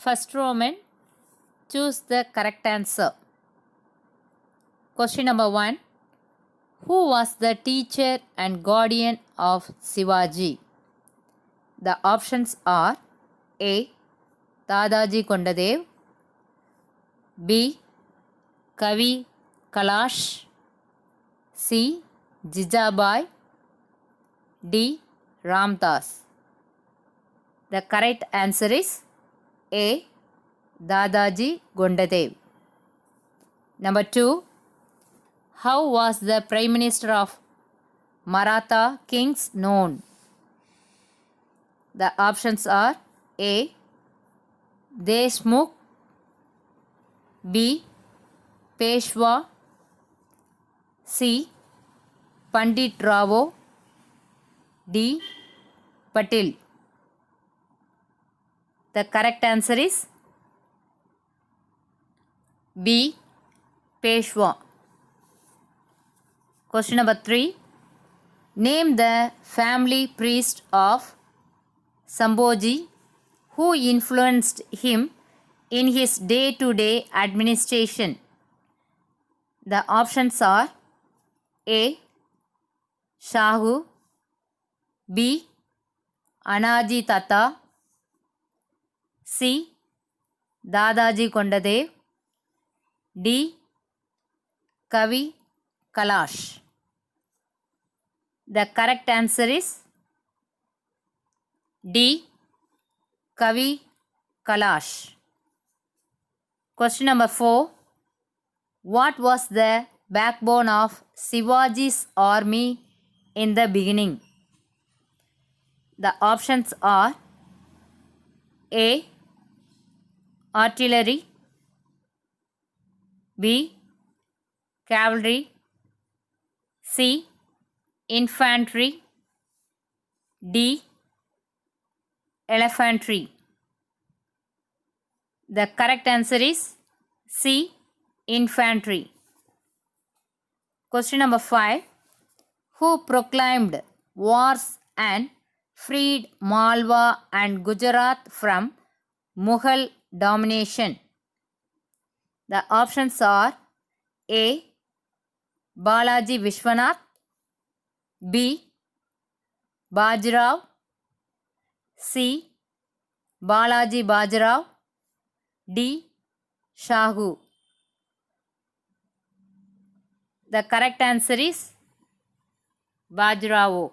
First Roman, choose the correct answer. Question number 1. Who was the teacher and guardian of Shivaji? The options are A. Dadaji Kondadev, B. Kavi Kalash, C. Jijabai, D. Ramdas. The correct answer is A. Dadaji Kondadev. Number 2. How was the Prime Minister of Maratha kings known? The options are A. Deshmukh, B. Peshwa, C. Pandit Rao, D. Patil. The correct answer is B. Peshwa. Question number 3. Name the family priest of Sambhoji who influenced him in his day-to-day administration. The options are A. Shahu, B. Anaji Tata, C. Dadaji Kondadev, D. Kavi Kalash. The correct answer is D. Kavi Kalash. Question number 4. What was the backbone of Shivaji's army in the beginning? The options are A. Artillery, B. Cavalry, C. Infantry, D. Elephantry. The correct answer is C. Infantry. Question number 5. Who proclaimed wars and freed Malwa and Gujarat from Mughal domination? The options are A. Balaji Vishwanath, B. Bajirao, C. Balaji Bajirao, D. Shahu. The correct answer is Bajirao.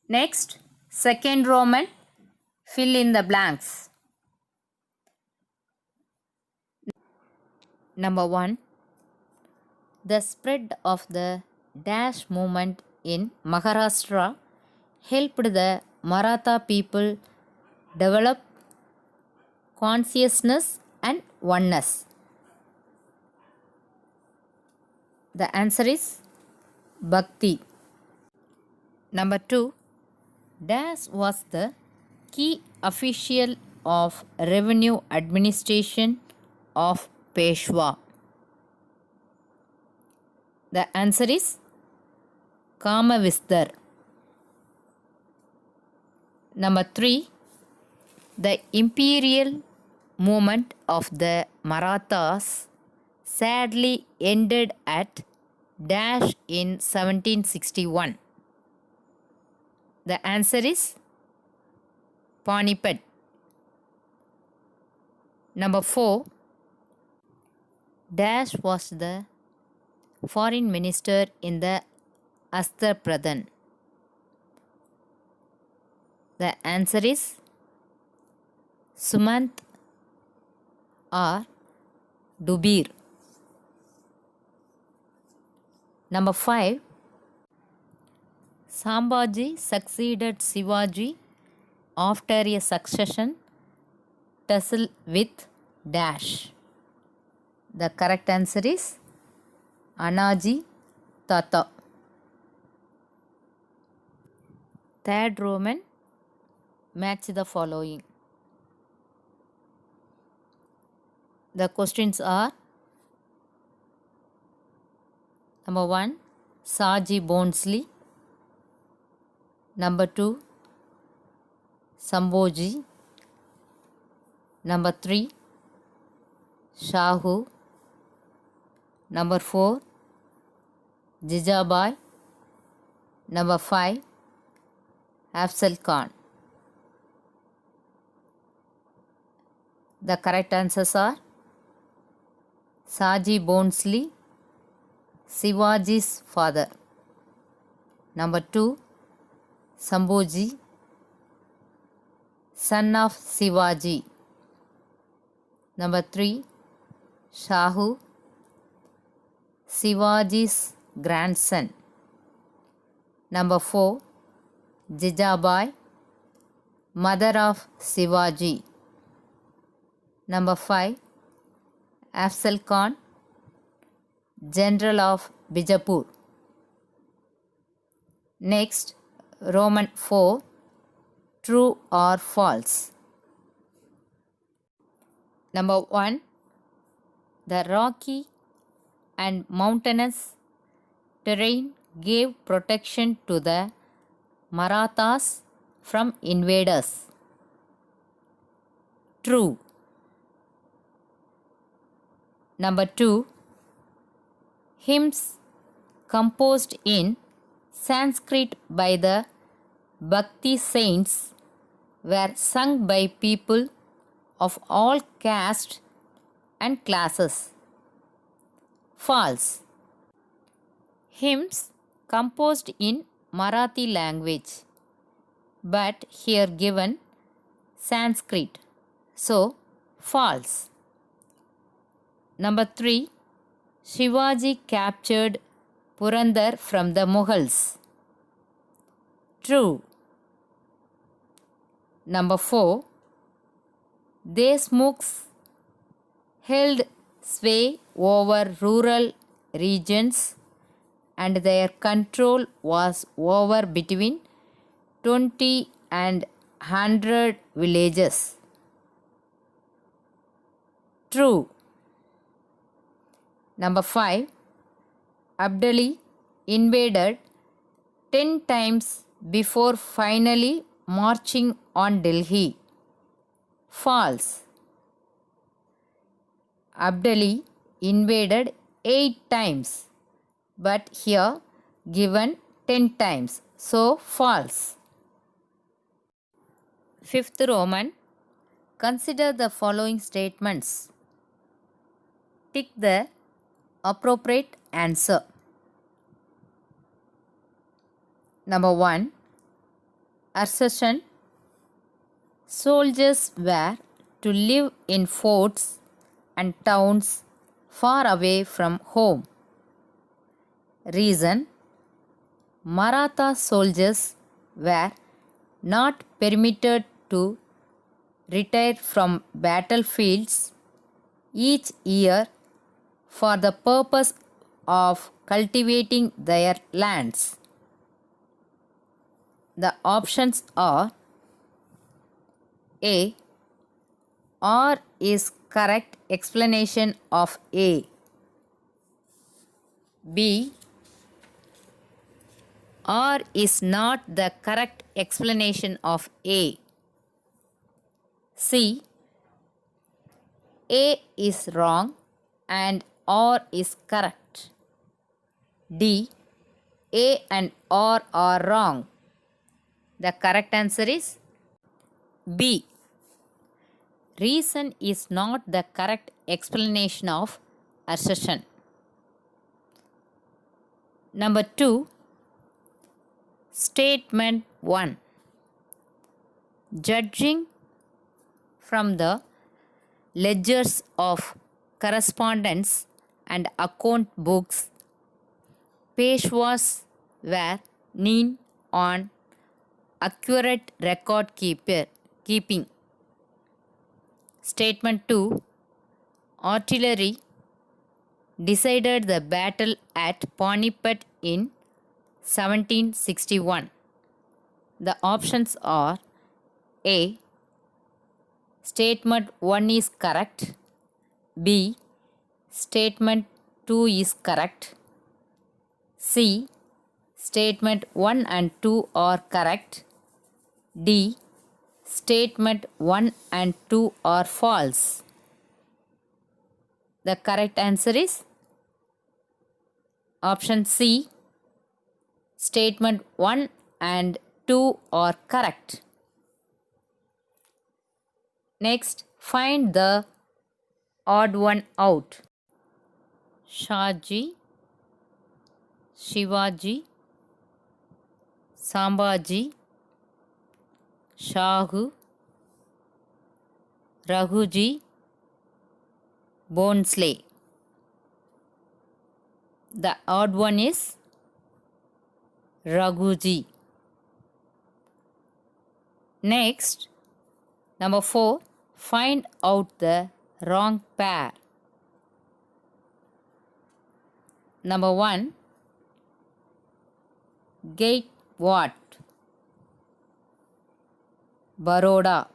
Next, second Roman, fill in the blanks. Number 1. The spread of the Dash movement in Maharashtra helped the Maratha people develop consciousness and oneness. The answer is Bhakti. Number 2. Dash was the key official of revenue administration of Peshwa. The answer is Kamavistar. Number 3. The imperial movement of the Marathas sadly ended at Dash in 1761. The answer is Panipat. Number 4. Dash was the foreign minister in the Astar Pradhan. The answer is Sumant or Dubir. Number 5. Sambhaji succeeded Shivaji after a succession tussle with Dash. The correct answer is Anaji Tata. Third Roman, match the following. The questions are: number 1, Saji Bonsley. Number 2, Sambhoji. Number 3, Shahu. Number 4, Jijabai. Number 5, Afzal Khan. The correct answers are Saji Bonsley, Shivaji's father. Number 2, Sambhoji, son of Shivaji. Number 3, Shahu, Shivaji's grandson. Number 4, Jijabai, mother of Shivaji. Number 5, Afzal Khan, general of Bijapur. Next, Roman 4, true or false. Number 1, the rocky and mountainous terrain gave protection to the Marathas from invaders. True. Number 2, hymns composed in Sanskrit by the Bhakti saints were sung by people of all castes and classes. False. Hymns composed in Marathi language, but here given Sanskrit. So, false. Number 3, Shivaji captured Purandar from the Mughals. True. Number 4, Deshmukhs held sway over rural regions and their control was over between 20 and 100 villages. True. Number 5, Abdali invaded 10 times before finally marching on Delhi. False. Abdali invaded 8 times, but here given 10 times. So, false. Fifth Roman, consider the following statements. Tick the appropriate answer. Number 1, assertion. Soldiers were to live in forts and towns far away from home. Reason, Maratha soldiers were not permitted to retire from battlefields each year for the purpose of cultivating their lands. The options are A. R is correct explanation of A. B. R is not the correct explanation of A. C. A is wrong and R is correct. D. A and R are wrong. The correct answer is B. Reason is not the correct explanation of assertion. Number 2, Statement 1. Judging from the ledgers of correspondence and account books, Peshwas were keen on accurate record keeping. Statement 2. Artillery decided the battle at Panipat in 1761. The options are A. Statement 1 is correct. B. Statement 2 is correct. C. Statement 1 and 2 are correct. D. Statement 1 and 2 are false. The correct answer is option C. Statement 1 and 2 are correct. Next, find the odd one out. Shahji, Shivaji, Sambhaji, Shahu, Raghuji, Bhonsle. The odd one is Raghuji. Next, number 4, find out the wrong pair. Number 1, Gate what? Baroda.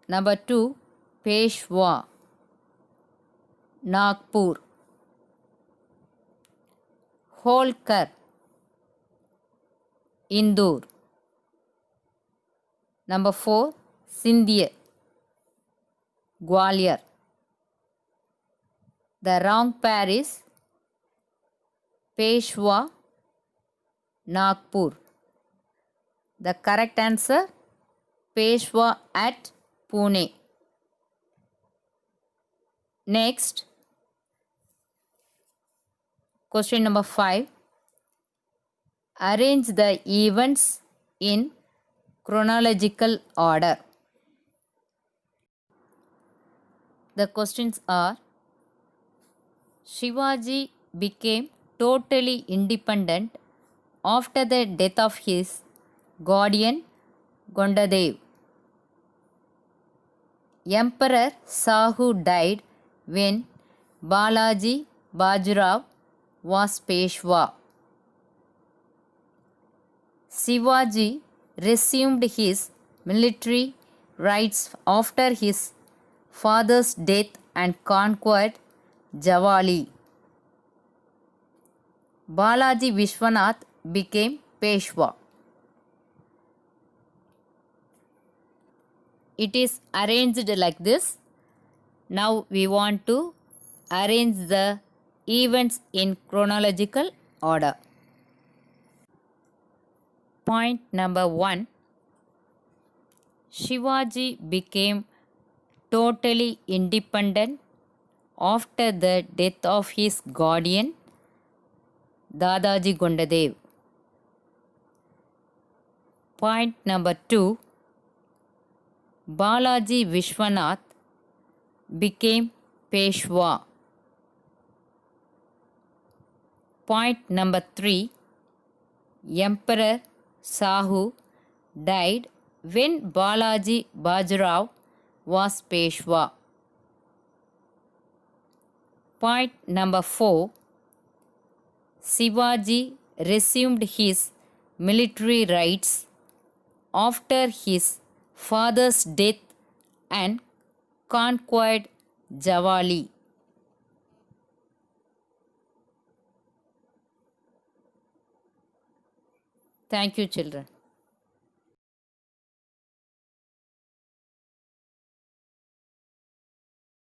Number 2, Peshwa, Nagpur. Holkar, Indore. Number 4, Sindhya, Gwalior. The wrong pair is Peshwa, Nagpur. The correct answer, Peshwa at Pune. Next, question number 5. Arrange the events in chronological order. The questions are: Shivaji became totally independent after the death of his guardian Gondadev. Emperor Shahu died when Balaji Bajirao was Peshwa. Shivaji resumed his military rights after his father's death and conquered Javali. Balaji Vishwanath became Peshwa. It is arranged like this. Now we want to arrange the events in chronological order. Point number 1. Shivaji became totally independent after the death of his guardian Dadaji Gondadev. Point number 2. Balaji Vishwanath became Peshwa. Point number 3. Emperor Shahu died when Balaji Bajirao was Peshwa. Point number 4. Shivaji resumed his military rights after his father's death and conquered Javali. Thank you, children.